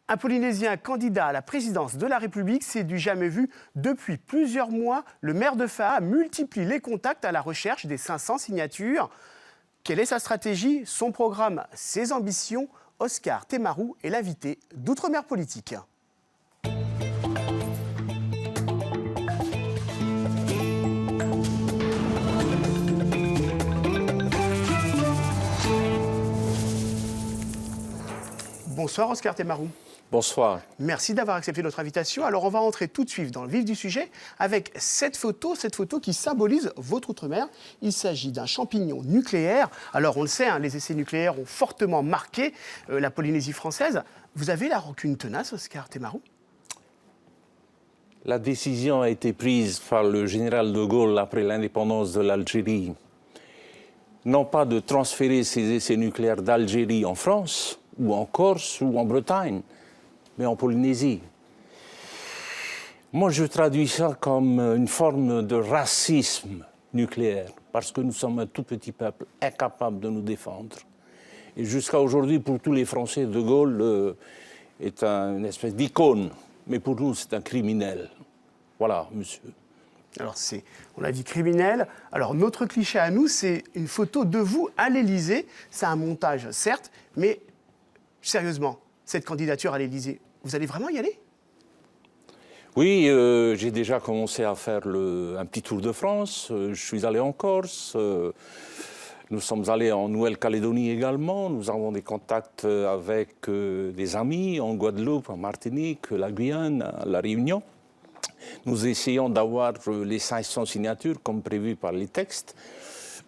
Un Polynésien candidat à la présidence de la République, c'est du jamais vu. Depuis plusieurs mois, le maire de Faa multiplie les contacts à la recherche des 500 signatures. Quelle est sa stratégie, son programme, ses ambitions? Oscar Temaru est l'invité d'Outre-mer Politique. Bonsoir Oscar Temaru. Bonsoir. Merci d'avoir accepté notre invitation. Alors on va entrer tout de suite dans le vif du sujet avec cette photo qui symbolise votre Outre-mer. Il s'agit d'un champignon nucléaire. Alors on le sait, les essais nucléaires ont fortement marqué la Polynésie française. Vous avez la rancune tenace, Oscar Temaru? La décision a été prise par le général de Gaulle après l'indépendance de l'Algérie, non pas de transférer ces essais nucléaires d'Algérie en France, ou en Corse, ou en Bretagne, mais en Polynésie. Moi, je traduis ça comme une forme de racisme nucléaire, parce que nous sommes un tout petit peuple incapable de nous défendre. Et jusqu'à aujourd'hui, pour tous les Français, De Gaulle est une espèce d'icône, mais pour nous, c'est un criminel. Voilà, monsieur. Alors, on l'a dit, criminel. Alors, notre cliché à nous, c'est une photo de vous à l'Élysée. C'est un montage, certes, mais sérieusement, cette candidature à l'Élysée, vous allez vraiment y aller? Oui, j'ai déjà commencé à faire un petit tour de France. Je suis allé en Corse. Nous sommes allés en Nouvelle-Calédonie également. Nous avons des contacts avec des amis en Guadeloupe, en Martinique, la Guyane, la Réunion. Nous essayons d'avoir les 500 signatures comme prévu par les textes.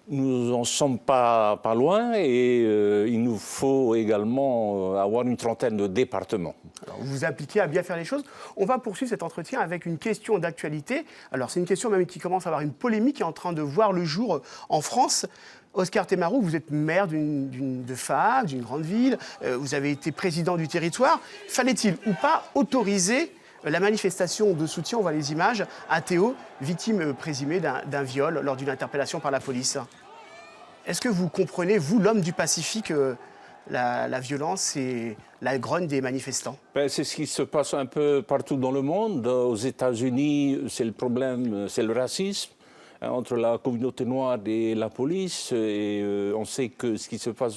Nous n'en sommes pas loin et il nous faut également avoir une trentaine de départements. Alors, vous vous appliquez à bien faire les choses. On va poursuivre cet entretien avec une question d'actualité. Alors, c'est une question même qui commence à avoir une polémique qui est en train de voir le jour en France. Oscar Temaru, vous êtes maire de Faa, d'une grande ville. Vous avez été président du territoire. Fallait-il ou pas autoriser la manifestation de soutien, on voit les images, à Théo, victime présumée d'un viol lors d'une interpellation par la police? Est-ce que vous comprenez, vous, l'homme du Pacifique, la violence et la grogne des manifestants? C'est ce qui se passe un peu partout dans le monde. Aux États-Unis, c'est le problème, c'est le racisme entre la communauté noire et la police. Et on sait que ce qui se passe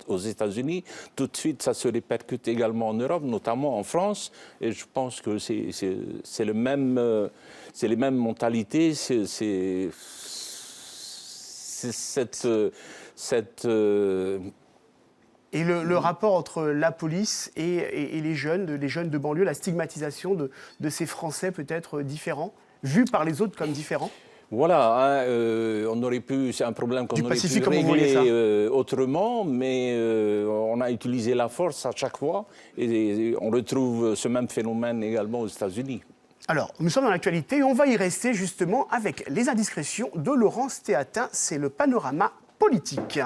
aux États-Unis, tout de suite, ça se répercute également en Europe, notamment en France. Et je pense que c'est les mêmes mentalités, c'est cette Et le rapport entre la police et les jeunes de banlieue, la stigmatisation de ces Français peut-être différents, vus par les autres comme différents? Voilà, on aurait pu, c'est un problème qu'on aurait pu régler autrement, mais on a utilisé la force à chaque fois et on retrouve ce même phénomène également aux États-Unis. Alors, nous sommes dans l'actualité et on va y rester justement avec les indiscrétions de Laurence Théatin. C'est le panorama politique.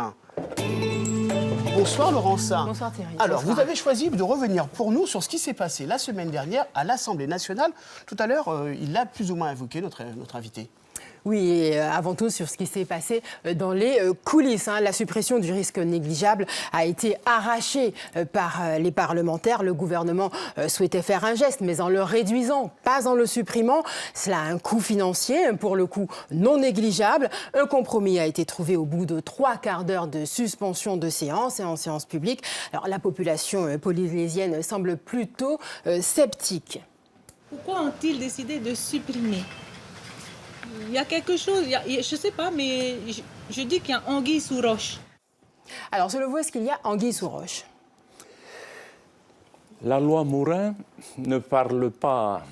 Bonsoir Laurence. Bonsoir Thierry. Alors, bonsoir. vous avez choisi de revenir pour nous sur ce qui s'est passé la semaine dernière à l'Assemblée nationale. Tout à l'heure, il l'a plus ou moins évoqué, notre invité. Oui, et avant tout sur ce qui s'est passé dans les coulisses. La suppression du risque négligeable a été arrachée par les parlementaires. Le gouvernement souhaitait faire un geste, mais en le réduisant, pas en le supprimant. Cela a un coût financier, pour le coup non négligeable. Un compromis a été trouvé au bout de 3/4 d'heure de suspension de séance et en séance publique. Alors la population polynésienne semble plutôt sceptique. Pourquoi ont-ils décidé de supprimer ? Il y a quelque chose, je ne sais pas, mais je dis qu'il y a anguille sous roche. Alors, selon vous, est-ce qu'il y a anguille sous roche? La loi Morin ne parle pas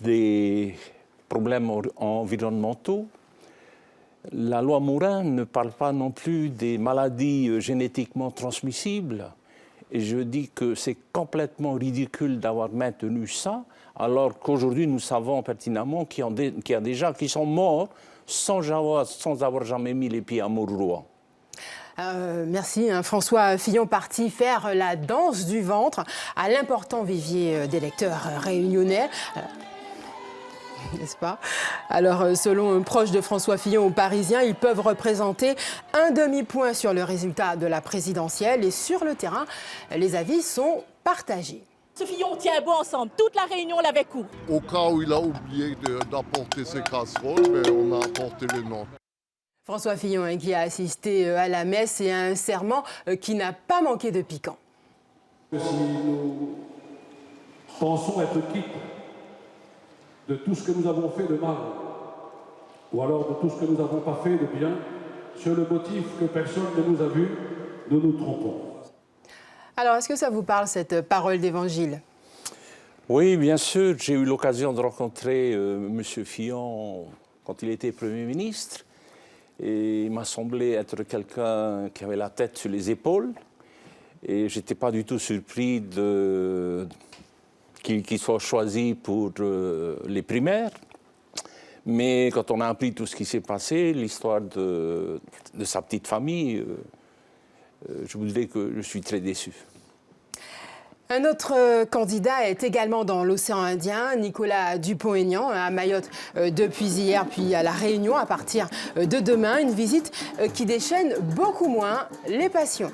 des problèmes environnementaux. La loi Morin ne parle pas non plus des maladies génétiquement transmissibles. Et je dis que c'est complètement ridicule d'avoir maintenu ça, alors qu'aujourd'hui nous savons pertinemment qu'il y a des gens qui sont morts sans avoir jamais mis les pieds à Maurouroua. Merci. François Fillon parti faire la danse du ventre à l'important vivier d'électeurs réunionnais. N'est-ce pas? Alors, selon un proche de François Fillon aux Parisiens, ils peuvent représenter un demi-point sur le résultat de la présidentielle. Et sur le terrain, les avis sont partagé. Ce Fillon tient bon ensemble, toute la réunion l'avait court. Au cas où il a oublié d'apporter ses casseroles, ben, on a apporté les nôtres. François Fillon qui a assisté à la messe et à un serment qui n'a pas manqué de piquant. Si nous pensons être quittes de tout ce que nous avons fait de mal, ou alors de tout ce que nous n'avons pas fait de bien, sur le motif que personne ne nous a vus, nous nous trompons. Alors, est-ce que ça vous parle, cette parole d'évangile? Oui, bien sûr. J'ai eu l'occasion de rencontrer M. Fillon quand il était Premier ministre. Et il m'a semblé être quelqu'un qui avait la tête sur les épaules. Et je n'étais pas du tout surpris qu'il soit choisi pour les primaires. Mais quand on a appris tout ce qui s'est passé, l'histoire de sa petite famille, je vous dirais que je suis très déçu. Un autre candidat est également dans l'océan Indien, Nicolas Dupont-Aignan, à Mayotte depuis hier, puis à La Réunion à partir de demain. Une visite qui déchaîne beaucoup moins les passions.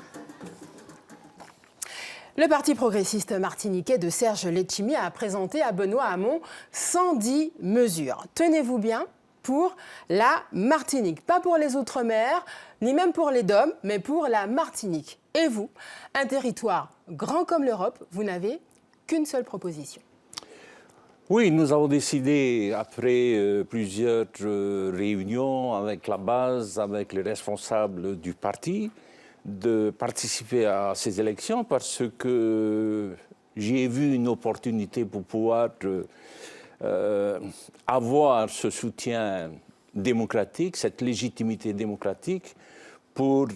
Le Parti progressiste martiniquais de Serge Letchimy a présenté à Benoît Hamon 110 mesures. Tenez-vous bien, pour la Martinique. Pas pour les Outre-mer, ni même pour les DOM, mais pour la Martinique. Et vous, un territoire grand comme l'Europe, vous n'avez qu'une seule proposition. Oui, nous avons décidé, après plusieurs réunions avec la base, avec les responsables du parti, de participer à ces élections parce que j'y ai vu une opportunité pour pouvoir avoir ce soutien démocratique, cette légitimité démocratique pour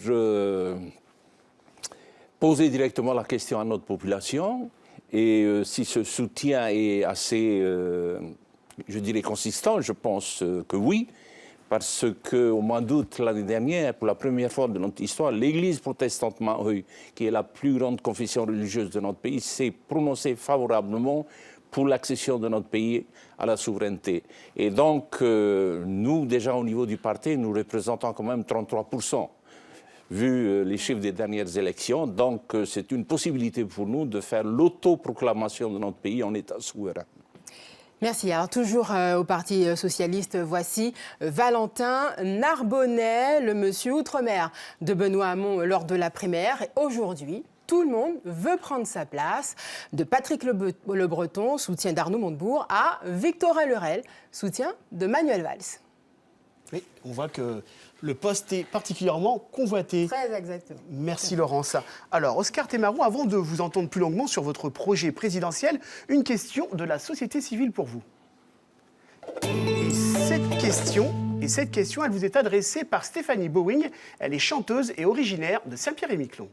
poser directement la question à notre population. Et si ce soutien est assez, je dirais, consistant, je pense que oui, parce qu'au mois d'août l'année dernière, pour la première fois de notre histoire, l'Église protestante Mahoy, qui est la plus grande confession religieuse de notre pays, s'est prononcée favorablement pour l'accession de notre pays à la souveraineté. Et donc, nous, déjà au niveau du parti, nous représentons quand même 33%, vu les chiffres des dernières élections. Donc, c'est une possibilité pour nous de faire l'autoproclamation de notre pays en État souverain. Merci. Alors, toujours au Parti socialiste, voici Valentin Narbonnet, le monsieur Outre-mer de Benoît Hamon lors de la primaire. Et aujourd'hui, tout le monde veut prendre sa place, de Patrick Le Breton, soutien d'Arnaud Montebourg, à Victorin Lurel, soutien de Manuel Valls. Oui, on voit que le poste est particulièrement convoité. Très exactement. Merci Laurence. Alors, Oscar Temarou, avant de vous entendre plus longuement sur votre projet présidentiel, une question de la société civile pour vous. Et cette question, elle vous est adressée par Stéphanie Bowing. Elle est chanteuse et originaire de Saint-Pierre-et-Miquelon.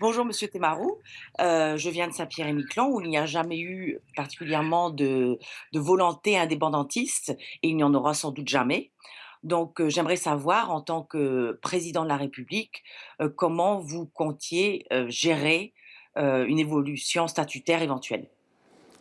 Bonjour Monsieur Temarou, je viens de Saint-Pierre-et-Miquelon où il n'y a jamais eu particulièrement de volonté indépendantiste et il n'y en aura sans doute jamais. Donc j'aimerais savoir en tant que président de la République comment vous comptiez gérer une évolution statutaire éventuelle.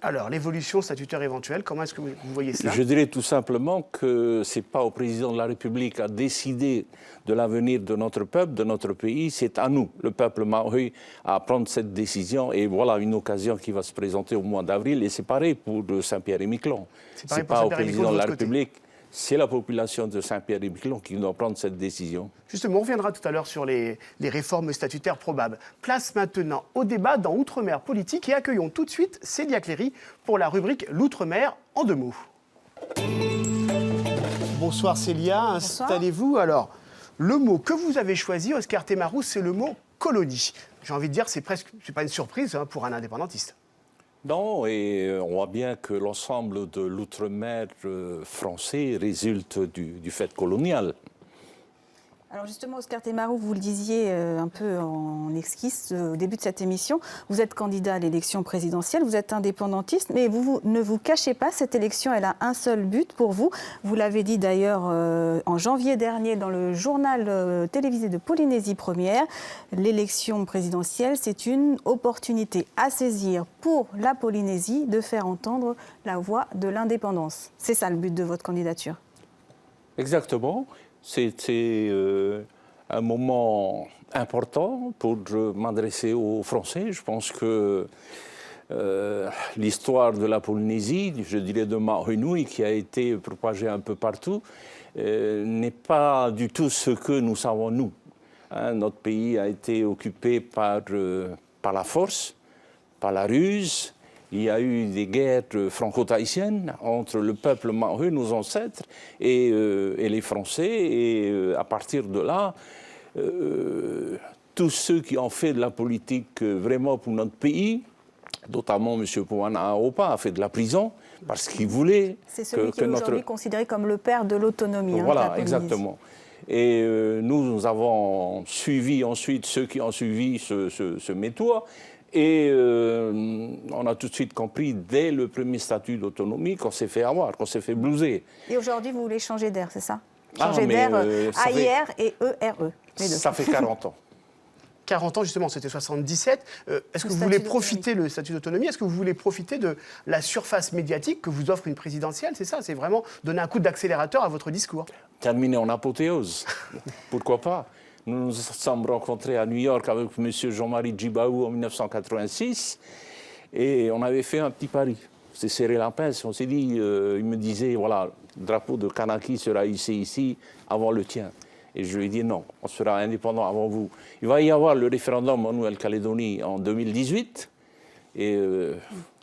Alors, l'évolution statutaire éventuelle, comment est-ce que vous voyez cela? Je dirais tout simplement que ce n'est pas au président de la République à décider de l'avenir de notre peuple, de notre pays. C'est à nous, le peuple mahoy, à prendre cette décision. Et voilà une occasion qui va se présenter au mois d'avril. Et c'est pareil pour Saint-Pierre-et-Miquelon. Ce n'est pas au président de la République. C'est la population de Saint-Pierre-et-Miquelon qui doit prendre cette décision. Justement, on reviendra tout à l'heure sur les réformes statutaires probables. Place maintenant au débat dans Outre-mer politique et accueillons tout de suite Célia Cléry pour la rubrique L'Outre-mer en 2 mots. Bonsoir Célia, installez-vous. Alors, le mot que vous avez choisi, Oscar Temarou, c'est le mot colonie. J'ai envie de dire, c'est pas une surprise pour un indépendantiste. Non, et on voit bien que l'ensemble de l'outre-mer français résulte du fait colonial. Alors justement, Oscar Temarou, vous le disiez un peu en esquisse au début de cette émission, vous êtes candidat à l'élection présidentielle, vous êtes indépendantiste, mais vous ne vous cachez pas, cette élection, elle a un seul but pour vous. Vous l'avez dit d'ailleurs en janvier dernier dans le journal télévisé de Polynésie Première, l'élection présidentielle, c'est une opportunité à saisir pour la Polynésie de faire entendre la voix de l'indépendance. C'est ça le but de votre candidature. Exactement. C'était un moment important pour m'adresser aux Français. Je pense que l'histoire de la Polynésie, je dirais de Mahonui, qui a été propagée un peu partout, n'est pas du tout ce que nous savons nous. Notre pays a été occupé par la force, par la ruse. Il y a eu des guerres franco-tahitiennes entre le peuple Maohi, nos ancêtres, et les Français. Et à partir de là, tous ceux qui ont fait de la politique vraiment pour notre pays, notamment M. Pouana Aopa a fait de la prison parce qu'il voulait C'est celui qui est aujourd'hui considéré comme le père de l'autonomie. Voilà, exactement. Et nous avons suivi ensuite ceux qui ont suivi ce métois. Et on a tout de suite compris, dès le premier statut d'autonomie, qu'on s'est fait avoir, qu'on s'est fait blouser. Et aujourd'hui, vous voulez changer d'air, c'est ça? Changer d'air, AIR et ERE, les deux. Ça fait 40 ans. 40 ans, justement, c'était 77. Est-ce que vous voulez profiter, le statut d'autonomie, est-ce que vous voulez profiter de la surface médiatique que vous offre une présidentielle? C'est ça, c'est vraiment donner un coup d'accélérateur à votre discours. Terminer en apothéose, pourquoi pas? Nous nous sommes rencontrés à New York avec M. Jean-Marie Djibaou en 1986 et on avait fait un petit pari. On s'est serré la pince, on s'est dit, il me disait, voilà, le drapeau de Kanaki sera ici avant le tien. Et je lui ai dit non, on sera indépendant avant vous. Il va y avoir le référendum en Nouvelle-Calédonie en 2018 et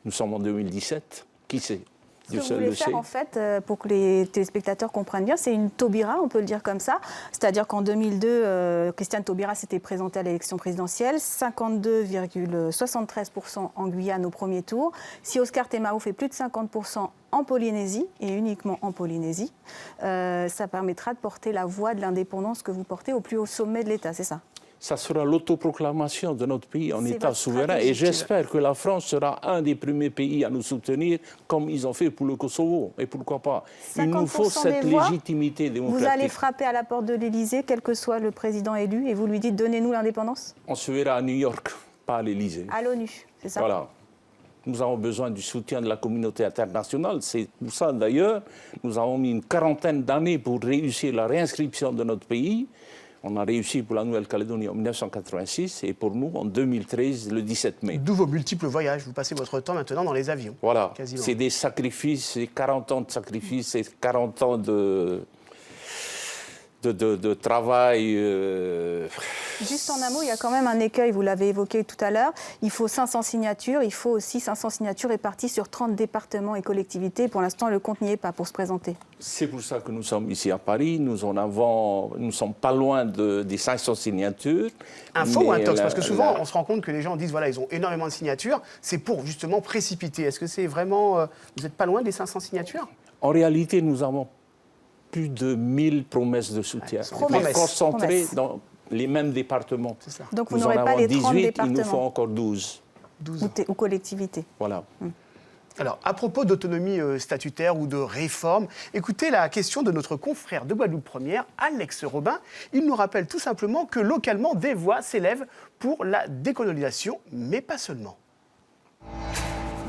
nous sommes en 2017. Qui sait? Ce que vous voulez faire, en fait, pour que les téléspectateurs comprennent bien, c'est une Taubira, on peut le dire comme ça. C'est-à-dire qu'en 2002, Christiane Taubira s'était présentée à l'élection présidentielle, 52,73% en Guyane au premier tour. Si Oscar Temaru fait plus de 50% en Polynésie, et uniquement en Polynésie, ça permettra de porter la voix de l'indépendance que vous portez au plus haut sommet de l'État, c'est ça? Ça sera l'autoproclamation de notre pays en État souverain et j'espère que la France sera un des premiers pays à nous soutenir comme ils ont fait pour le Kosovo. Et pourquoi pas? Il nous faut cette légitimité démocratique. Vous allez frapper à la porte de l'Élysée, quel que soit le président élu, et vous lui dites « donnez-nous l'indépendance » ? On se verra à New York, pas à l'Élysée. À l'ONU, c'est ça? Voilà. Nous avons besoin du soutien de la communauté internationale. C'est pour ça, d'ailleurs, nous avons mis une quarantaine d'années pour réussir la réinscription de notre pays. On a réussi pour la Nouvelle-Calédonie en 1986 et pour nous en 2013, le 17 mai. D'où vos multiples voyages. Vous passez votre temps maintenant dans les avions. Voilà, c'est des sacrifices, c'est 40 ans de sacrifices, c'est 40 ans de travail. Juste en un mot, il y a quand même un écueil, vous l'avez évoqué tout à l'heure. Il faut 500 signatures, il faut aussi 500 signatures réparties sur 30 départements et collectivités. Pour l'instant, le compte n'y est pas pour se présenter. C'est pour ça que nous sommes ici à Paris. Nous ne sommes pas loin des 500 signatures. Un faux ou un tox? Parce que souvent, on se rend compte que les gens disent, voilà, ils ont énormément de signatures. C'est pour justement précipiter. Est-ce que c'est vraiment... vous n'êtes pas loin des 500 signatures? En réalité, nous avons plus de 1000 promesses de soutien. Mais concentrées dans les mêmes départements. Ça. Donc vous n'aurez pas les 30 départements. Il nous faut encore 12. Ou collectivités. Voilà. Alors, à propos d'autonomie statutaire ou de réforme, écoutez la question de notre confrère de Guadeloupe Première, Alex Robin. Il nous rappelle tout simplement que localement, des voix s'élèvent pour la décolonisation, mais pas seulement.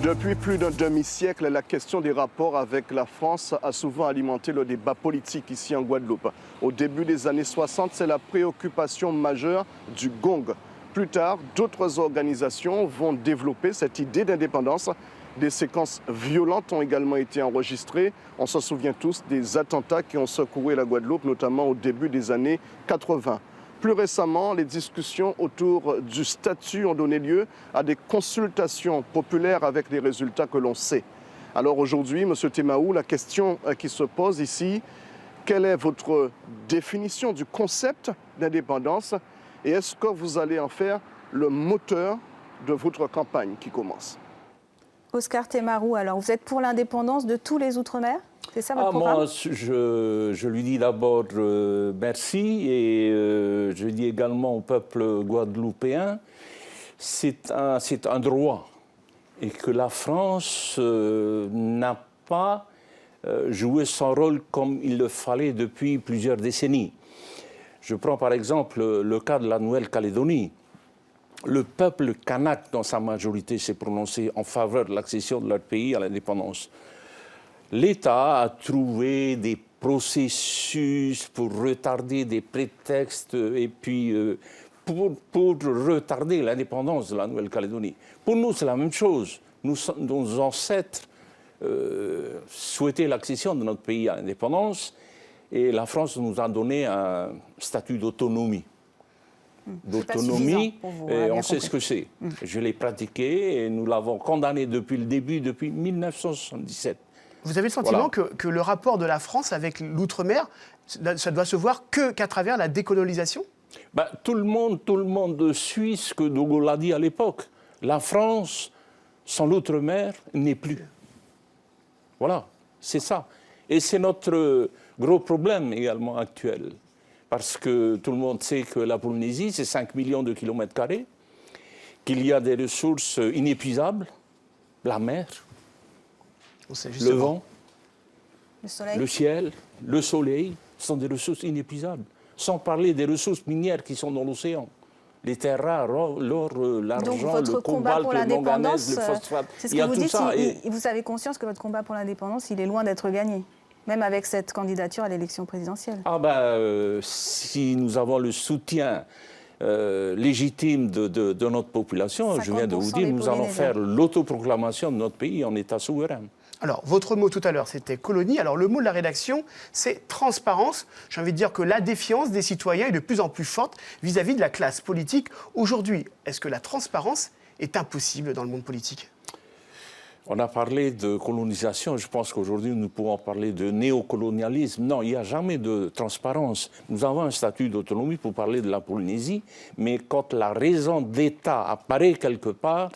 Depuis plus d'un demi-siècle, la question des rapports avec la France a souvent alimenté le débat politique ici en Guadeloupe. Au début des années 60, c'est la préoccupation majeure du Gong. Plus tard, d'autres organisations vont développer cette idée d'indépendance. Des séquences violentes ont également été enregistrées. On se souvient tous des attentats qui ont secoué la Guadeloupe, notamment au début des années 80. Plus récemment, les discussions autour du statut ont donné lieu à des consultations populaires avec des résultats que l'on sait. Alors aujourd'hui, M. Temaru, la question qui se pose ici, quelle est votre définition du concept d'indépendance et est-ce que vous allez en faire le moteur de votre campagne qui commence? Oscar Temaru, alors vous êtes pour l'indépendance de tous les Outre-mer? C'est ça votre programme? Moi, je lui dis d'abord merci et je dis également au peuple guadeloupéen, c'est un droit et que la France n'a pas joué son rôle comme il le fallait depuis plusieurs décennies. Je prends par exemple le cas de la Nouvelle-Calédonie. Le peuple kanak, dans sa majorité, s'est prononcé en faveur de l'accession de leur pays à l'indépendance. L'État a trouvé des processus pour retarder des prétextes et puis pour retarder l'indépendance de la Nouvelle-Calédonie. Pour nous, c'est la même chose. Nos ancêtres souhaitaient l'accession de notre pays à l'indépendance et la France nous a donné un statut d'autonomie. D'autonomie, on sait ce que c'est. Je l'ai pratiqué et nous l'avons condamné depuis le début, depuis 1977. Vous avez le sentiment que le rapport de la France avec l'outre-mer, ça doit se voir qu'à travers la décolonisation? Tout le monde suit ce que De Gaulle a dit à l'époque. La France, sans l'outre-mer, n'est plus. Voilà, c'est ça. Et c'est notre gros problème également actuel. Parce que tout le monde sait que la Polynésie, c'est 5 millions de kilomètres carrés, qu'il y a des ressources inépuisables, la mer, le vent, le ciel, le soleil, sont des ressources inépuisables. Sans parler des ressources minières qui sont dans l'océan. Les terres rares, l'or, l'argent, le cobalt, le manganèse, le phosphate. C'est ce que vous dites, vous avez conscience que votre combat pour l'indépendance, il est loin d'être gagné, même avec cette candidature à l'élection présidentielle. Si nous avons le soutien légitime de notre population, je viens de vous dire, nous allons faire l'autoproclamation de notre pays en État souverain. Alors, votre mot tout à l'heure, c'était colonie. Alors, le mot de la rédaction, c'est transparence. J'ai envie de dire que la défiance des citoyens est de plus en plus forte vis-à-vis de la classe politique. Aujourd'hui, est-ce que la transparence est impossible dans le monde politique? On a parlé de colonisation. Je pense qu'aujourd'hui, nous pouvons parler de néocolonialisme. Non, il n'y a jamais de transparence. Nous avons un statut d'autonomie pour parler de la Polynésie, mais quand la raison d'État apparaît quelque part,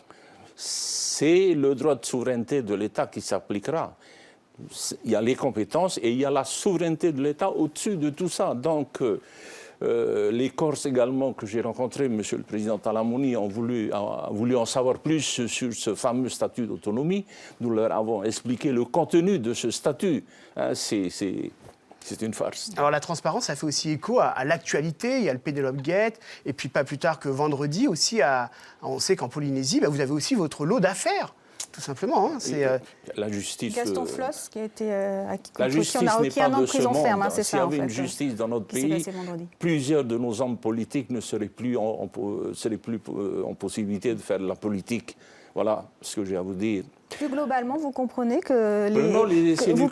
c'est le droit de souveraineté de l'État qui s'appliquera. Il y a les compétences et il y a la souveraineté de l'État au-dessus de tout ça. Donc, les Corses également que j'ai rencontrés, Monsieur le Président Talamoni, a voulu en savoir plus sur ce fameux statut d'autonomie. Nous leur avons expliqué le contenu de ce statut. C'est une farce. Alors la transparence, ça fait aussi écho à l'actualité. Il y a le Penelope Gate, et puis pas plus tard que vendredi aussi, on sait qu'en Polynésie, vous avez aussi votre lot d'affaires, tout simplement. La justice. Gaston Floss, qui a été la justice n'est pas de ce monde. S'il y avait une justice dans notre pays, plusieurs de nos hommes politiques ne seraient plus en possibilité de faire de la politique. Voilà ce que j'ai à vous dire. Plus globalement, vous comprenez que vous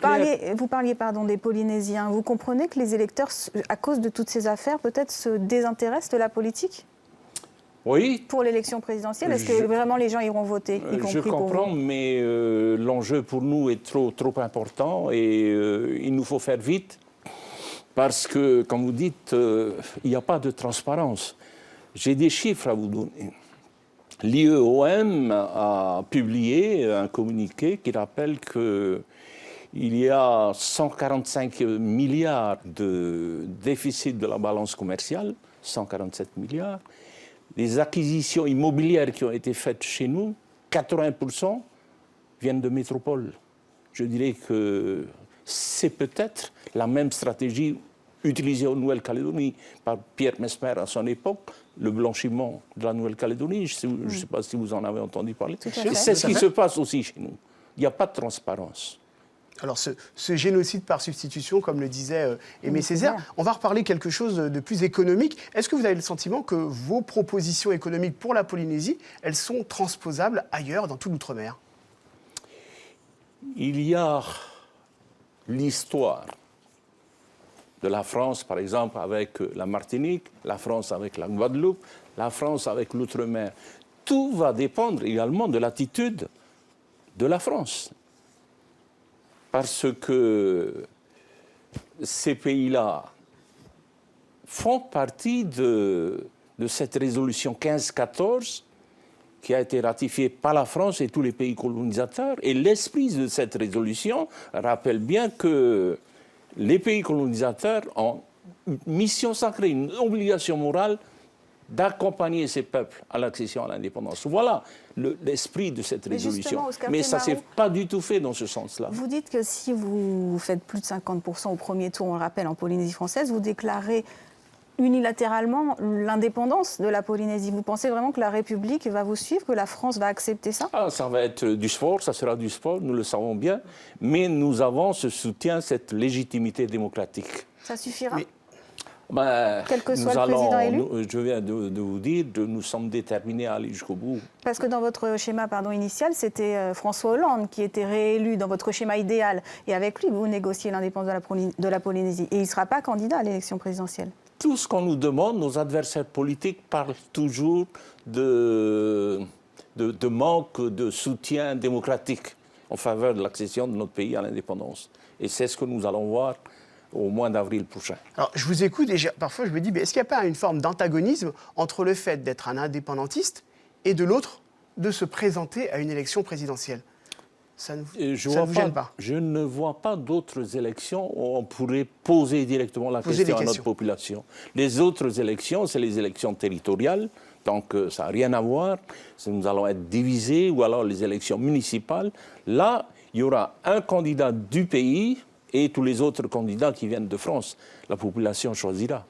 parliez des Polynésiens. Vous comprenez que les électeurs, à cause de toutes ces affaires, peut-être se désintéressent de la politique? Oui. Pour l'élection présidentielle, est-ce que vraiment les gens iront voter, y compris Je comprends, pour vous? mais l'enjeu pour nous est trop important et il nous faut faire vite parce que, comme vous dites, il n'y a pas de transparence. J'ai des chiffres à vous donner. L'IEOM a publié un communiqué qui rappelle qu'il y a 145 milliards de déficit de la balance commerciale, 147 milliards. Les acquisitions immobilières qui ont été faites chez nous, 80% viennent de métropoles. Je dirais que c'est peut-être la même stratégie utilisée en Nouvelle-Calédonie par Pierre Mesmer à son époque, le blanchiment de la Nouvelle-Calédonie. Je ne sais pas si vous en avez entendu parler. C'est ce qui se passe aussi chez nous. Il n'y a pas de transparence. Alors ce génocide par substitution, comme le disait Aimé Césaire, on va reparler quelque chose de plus économique. Est-ce que vous avez le sentiment que vos propositions économiques pour la Polynésie, elles sont transposables ailleurs, dans tout l'outre-mer? Il y a l'histoire de la France, par exemple, avec la Martinique, la France avec la Guadeloupe, la France avec l'outre-mer. Tout va dépendre également de l'attitude de la France. Parce que ces pays-là font partie de cette résolution 1514 qui a été ratifiée par la France et tous les pays colonisateurs. Et l'esprit de cette résolution rappelle bien que les pays colonisateurs ont une mission sacrée, une obligation morale d'accompagner ces peuples à l'accession à l'indépendance. Voilà l'esprit de cette résolution. Mais ça ne s'est pas du tout fait dans ce sens-là. Vous dites que si vous faites plus de 50% au premier tour, on le rappelle, en Polynésie française, vous déclarez unilatéralement l'indépendance de la Polynésie. Vous pensez vraiment que la République va vous suivre, que la France va accepter ça? Ça va être du sport, ça sera du sport, nous le savons bien. Mais nous avons ce soutien, cette légitimité démocratique. Ça suffira? Quel que soit le président élu? Je viens de vous dire, nous sommes déterminés à aller jusqu'au bout. Parce que dans votre schéma initial, c'était François Hollande qui était réélu dans votre schéma idéal. Et avec lui, vous négociez l'indépendance de la Polynésie. Et il ne sera pas candidat à l'élection présidentielle. Tout ce qu'on nous demande, nos adversaires politiques parlent toujours de manque de soutien démocratique en faveur de l'accession de notre pays à l'indépendance. Et c'est ce que nous allons voir au mois d'avril prochain. Alors, je vous écoute et parfois je me dis, est-ce qu'il n'y a pas une forme d'antagonisme entre le fait d'être un indépendantiste et de l'autre, de se présenter à une élection présidentielle? Ça ne vous gêne pas? Je ne vois pas d'autres élections où on pourrait poser directement la question à notre population. Les autres élections, c'est les élections territoriales, donc ça n'a rien à voir. Nous allons être divisés, ou alors les élections municipales. Là, il y aura un candidat du pays et tous les autres candidats qui viennent de France. La population choisira.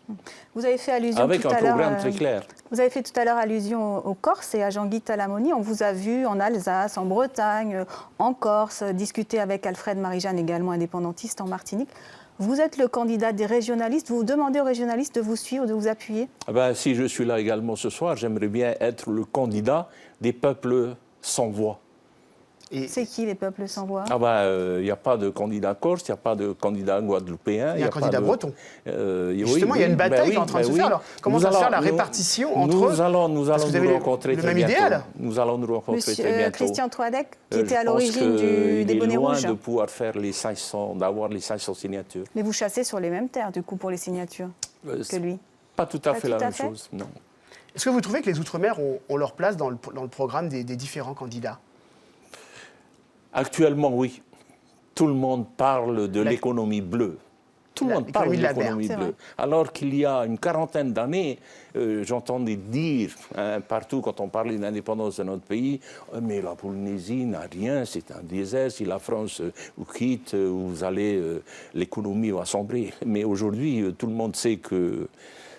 Vous avez fait allusion avec tout un à l'heure, programme très clair. Vous avez fait tout à l'heure allusion aux Corses et à Jean-Guy Talamoni. On vous a vu en Alsace, en Bretagne, en Corse, discuter avec Alfred Marie-Jeanne, également indépendantiste en Martinique. Vous êtes le candidat des régionalistes. Vous demandez aux régionalistes de vous suivre, de vous appuyer? Si je suis là également ce soir, j'aimerais bien être le candidat des peuples sans voix. C'est qui les peuples sans voix? Il n'y a pas de candidat corse, il n'y a pas de candidat guadeloupéen. Il y a un candidat breton. Justement, oui, il y a une bataille qui est en train de se faire. Alors, comment ça se fait la répartition entre eux? Nous allons nous rencontrer très bientôt. Idéal. Nous allons nous rencontrer très bientôt. Christian Troadec, qui était à l'origine des bonnets rouges. Il est loin de pouvoir faire d'avoir les 500 signatures. Mais vous chassez sur les mêmes terres, du coup, pour les signatures que lui? Pas tout à fait la même chose, non. Est-ce que vous trouvez que les Outre-mer ont leur place dans le programme des différents candidats? Actuellement, oui. Tout le monde parle de l'économie bleue. Tout le monde parle de l'économie bleue. Alors qu'il y a une quarantaine d'années, j'entendais dire partout quand on parlait de l'indépendance de notre pays, mais la Polynésie n'a rien, c'est un désert. Si la France vous quitte, vous allez, l'économie va sombrer. Mais aujourd'hui, tout le monde sait que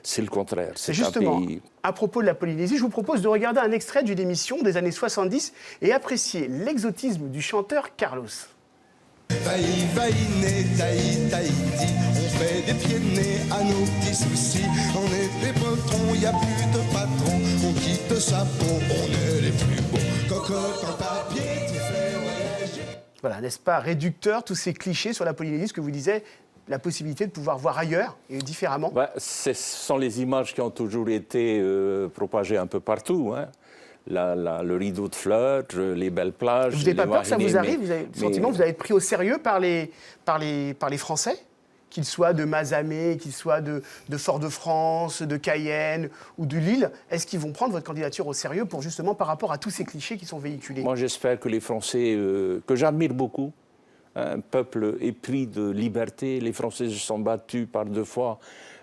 c'est le contraire. C'est justement, à propos de la Polynésie, je vous propose de regarder un extrait d'une émission des années 70 et apprécier l'exotisme du chanteur Carlos. On fait des pieds de nez à nos petits soucis. On est des patrons, y a plus de patrons. On quitte sa peau, on est les plus beaux. Cocotte en papier, tu fais voyager. Voilà, n'est-ce pas réducteur, tous ces clichés sur la Polynésie, ce que vous disiez, la possibilité de pouvoir voir ailleurs et différemment? Ce sont les images qui ont toujours été propagées un peu partout. Hein. Le rideau de fleurs, les belles plages. Vous n'avez pas peur que ça vous arrive? Vous avez le sentiment que vous avez été pris au sérieux par les Français, qu'ils soient de Mazamet, qu'ils soient de Fort-de-France, de Cayenne ou de Lille? Est-ce qu'ils vont prendre votre candidature au sérieux pour justement par rapport à tous ces clichés qui sont véhiculés? Moi, j'espère que les Français, que j'admire beaucoup, un peuple épris de liberté. Les Français se sont battus par 2 fois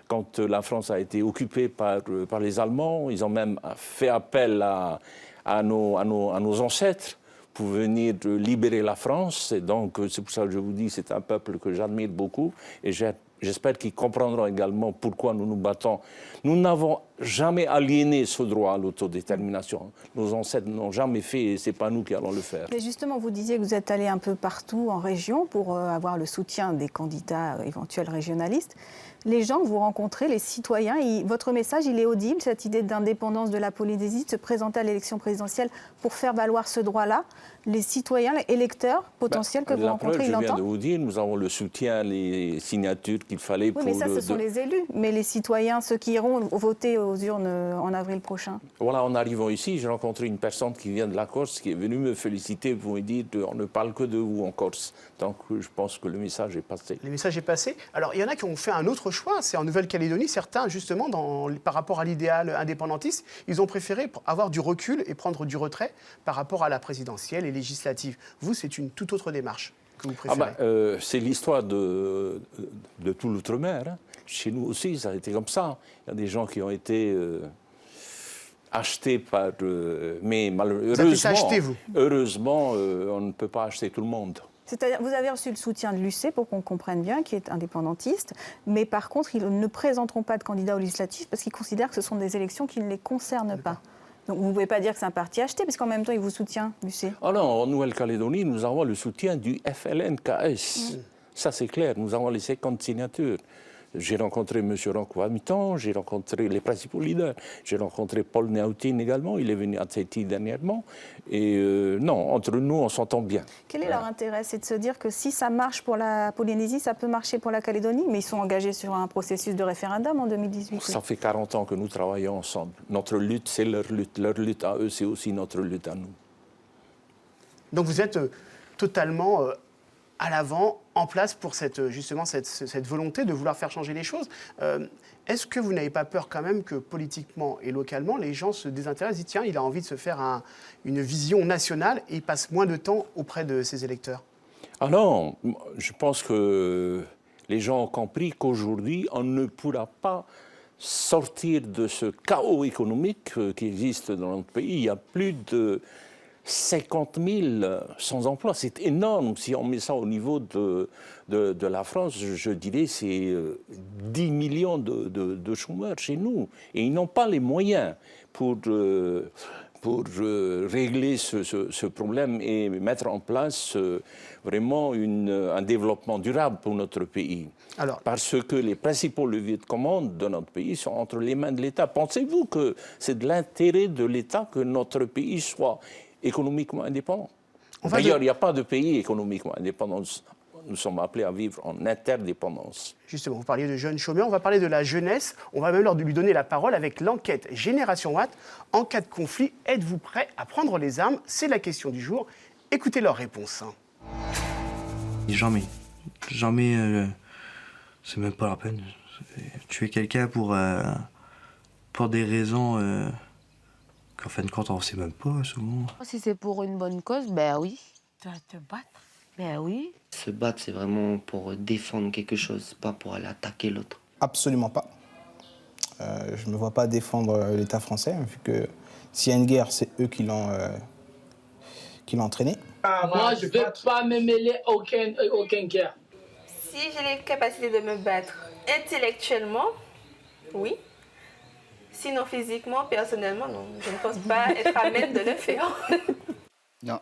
quand la France a été occupée par les Allemands. Ils ont même fait appel à nos ancêtres pour venir libérer la France. Et donc, c'est pour ça que je vous dis, c'est un peuple que j'admire beaucoup. Et j'espère qu'ils comprendront également pourquoi nous nous battons. Nous n'avons jamais aliéné ce droit à l'autodétermination. Nos ancêtres n'ont jamais fait et ce n'est pas nous qui allons le faire. Mais justement, vous disiez que vous êtes allé un peu partout en région pour avoir le soutien des candidats éventuels régionalistes. Les gens que vous rencontrez, les citoyens, votre message, il est audible, cette idée d'indépendance de la Polynésie, de se présenter à l'élection présidentielle pour faire valoir ce droit-là. Les citoyens, les électeurs potentiels que vous rencontrez, ils l'entendent? Je viens de vous dire, nous avons le soutien, les signatures qu'il fallait pour... Oui, mais ça, ce sont les élus. Mais les citoyens, ceux qui iront voter aux urnes en avril prochain. Voilà, en arrivant ici, j'ai rencontré une personne qui vient de la Corse, qui est venue me féliciter pour me dire on ne parle que de vous en Corse. Donc, je pense que le message est passé. Le message est passé. Alors, il y en a qui ont fait un autre choix. C'est en Nouvelle-Calédonie. Certains, justement, par rapport à l'idéal indépendantiste, ils ont préféré avoir du recul et prendre du retrait par rapport à la présidentielle et législative. Vous, c'est une toute autre démarche que vous préférez. C'est l'histoire de tout l'outre-mer. Hein. Chez nous aussi, ça a été comme ça. Il y a des gens qui ont été achetés par... mais heureusement, on ne peut pas acheter tout le monde. C'est-à-dire, vous avez reçu le soutien de l'UC, pour qu'on comprenne bien, qui est indépendantiste, mais par contre, ils ne présenteront pas de candidats aux législatives parce qu'ils considèrent que ce sont des élections qui ne les concernent pas. Donc vous ne pouvez pas dire que c'est un parti acheté, parce qu'en même temps, il vous soutient, l'UC. Ah non, en Nouvelle-Calédonie, nous avons le soutien du FLNKS. Ça, c'est clair. Nous avons les 50 signatures. J'ai rencontré M. Ranko-Hamilton, j'ai rencontré les principaux leaders. J'ai rencontré Paul Néautine également, il est venu à Tahiti dernièrement. Et non, entre nous, on s'entend bien. Quel est leur intérêt? C'est de se dire que si ça marche pour la Polynésie, ça peut marcher pour la Calédonie, mais ils sont engagés sur un processus de référendum en 2018. Ça fait 40 ans que nous travaillons ensemble. Notre lutte, c'est leur lutte. Leur lutte à eux, c'est aussi notre lutte à nous. Donc vous êtes totalement à l'avant, en place pour cette volonté de vouloir faire changer les choses. Est-ce que vous n'avez pas peur quand même que politiquement et localement, les gens se désintéressent, disent tiens, il a envie de se faire une vision nationale et il passe moins de temps auprès de ses électeurs? Ah non, je pense que les gens ont compris qu'aujourd'hui, on ne pourra pas sortir de ce chaos économique qui existe dans notre pays. Il y a plus de 50 000 sans emploi, c'est énorme. Si on met ça au niveau de la France, je dirais c'est 10 millions de chômeurs chez nous. Et ils n'ont pas les moyens pour régler ce problème et mettre en place vraiment un développement durable pour notre pays. Alors, parce que les principaux leviers de commande de notre pays sont entre les mains de l'État. Pensez-vous que c'est de l'intérêt de l'État que notre pays soit économiquement indépendant? D'ailleurs, il n'y a pas de pays économiquement indépendant. Nous sommes appelés à vivre en interdépendance. Justement, vous parliez de jeunes chômeurs, on va parler de la jeunesse. On va même leur lui donner la parole avec l'enquête Génération Watt. En cas de conflit, êtes-vous prêts à prendre les armes? C'est la question du jour. Écoutez leurs réponses. Jamais. C'est même pas la peine. Tuer quelqu'un pour des raisons qu'en fin de compte, on ne sait même pas souvent. Si c'est pour une bonne cause, ben oui. Tu vas te battre? Ben oui. Se battre, c'est vraiment pour défendre quelque chose, pas pour aller attaquer l'autre. Absolument pas. Je ne me vois pas défendre l'État français, vu que s'il y a une guerre, c'est eux qui l'ont entraînée. Moi, je ne vais pas me mêler à aucune guerre. Si j'ai les capacités de me battre intellectuellement, oui. Sinon, physiquement, personnellement, non. Je ne pense pas être à même de le faire. Non.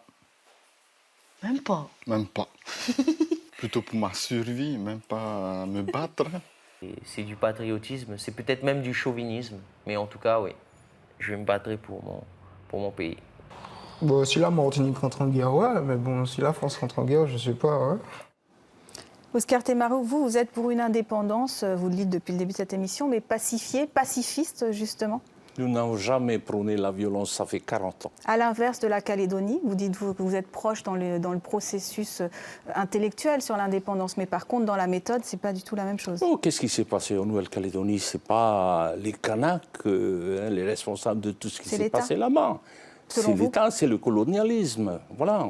Même pas. Même pas. Plutôt pour ma survie, même pas me battre. C'est du patriotisme, c'est peut-être même du chauvinisme. Mais en tout cas, oui, je vais me battre pour mon pays. Bon, si la Martinique rentre en guerre, ouais, mais bon, si la France rentre en guerre, je sais pas, hein. Oscar Temaru, vous êtes pour une indépendance, vous le dites depuis le début de cette émission, mais pacifiste, justement? Nous n'avons jamais prôné la violence, ça fait 40 ans. À l'inverse de la Calédonie, vous dites que vous êtes proche dans le processus intellectuel sur l'indépendance, mais par contre, dans la méthode, c'est pas du tout la même chose. Oh, qu'est-ce qui s'est passé en Nouvelle-Calédonie? C'est pas les Kanaks, les responsables de tout ce qui s'est passé là-bas. C'est l'État, c'est le colonialisme, voilà.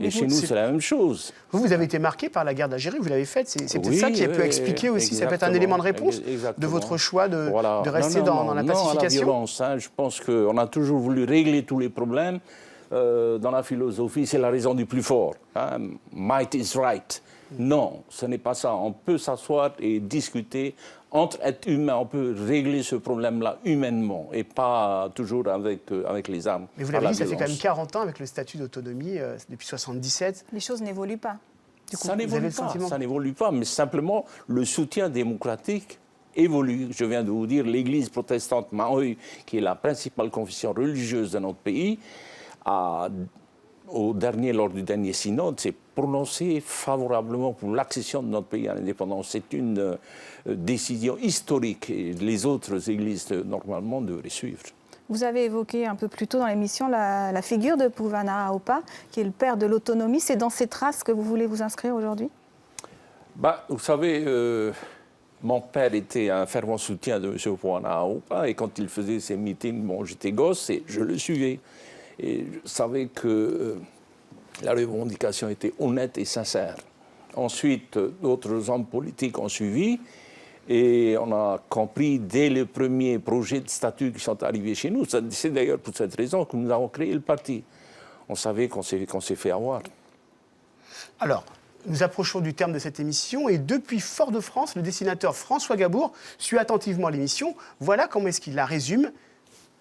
Et chez nous, c'est la même chose. Vous avez été marqué par la guerre d'Algérie, vous l'avez faite. C'est peut-être ça qui a pu expliquer aussi, ça peut être un élément de réponse de votre choix de rester dans la pacification. Non, à la violence, hein. Je pense qu'on a toujours voulu régler tous les problèmes. Dans la philosophie, c'est la raison du plus fort. Hein. Might is right. Non, ce n'est pas ça. On peut s'asseoir et discuter. Entre êtres humains, on peut régler ce problème-là humainement et pas toujours avec les armes. Mais vous l'avez dit, ça fait quand même 40 ans avec le statut d'autonomie, depuis 1977. Les choses n'évoluent pas. Du coup, ça n'évolue pas, mais simplement le soutien démocratique évolue. Je viens de vous dire, l'Église protestante Mahoy, qui est la principale confession religieuse de notre pays, lors du dernier synode, s'est prononcé favorablement pour l'accession de notre pays à l'indépendance. C'est une décision historique et les autres églises, normalement, devraient suivre. Vous avez évoqué un peu plus tôt dans l'émission la figure de Puvana Aopa, qui est le père de l'autonomie. C'est dans ses traces que vous voulez vous inscrire aujourd'hui? Vous savez, mon père était un fervent soutien de M. Puvana Aopa et quand il faisait ses meetings, j'étais gosse et je le suivais. Et je savais que la revendication était honnête et sincère. Ensuite, d'autres hommes politiques ont suivi et on a compris dès les premiers projets de statut qui sont arrivés chez nous. C'est d'ailleurs pour cette raison que nous avons créé le parti. On savait qu'on s'est fait avoir. Alors, nous approchons du terme de cette émission et depuis Fort-de-France, le dessinateur François Gabour suit attentivement l'émission. Voilà comment est-ce qu'il la résume.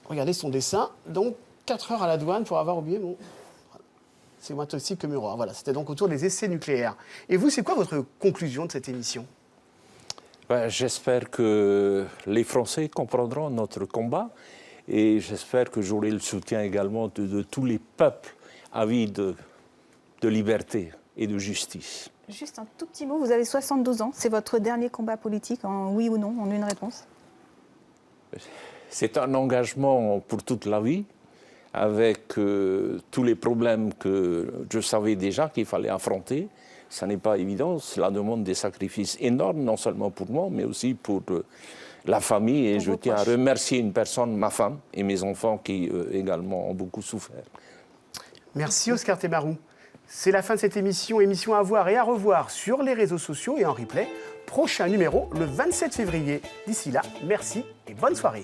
Regardez son dessin. Donc, 4 heures à la douane pour avoir oublié mon... C'est moins toxique que Muroir. Voilà, c'était donc autour des essais nucléaires. Et vous, c'est quoi votre conclusion de cette émission? J'espère que les Français comprendront notre combat et j'espère que j'aurai le soutien également de tous les peuples avides de liberté et de justice. Juste un tout petit mot, vous avez 72 ans, c'est votre dernier combat politique, en oui ou non, en une réponse? C'est un engagement pour toute la vie, avec tous les problèmes que je savais déjà qu'il fallait affronter. Ça n'est pas évident, cela demande des sacrifices énormes, non seulement pour moi, mais aussi pour la famille. Et je tiens à remercier une personne, ma femme et mes enfants, qui également ont beaucoup souffert. Merci Oscar Temaru. C'est la fin de cette émission à voir et à revoir sur les réseaux sociaux et en replay. Prochain numéro le 27 février. D'ici là, merci et bonne soirée.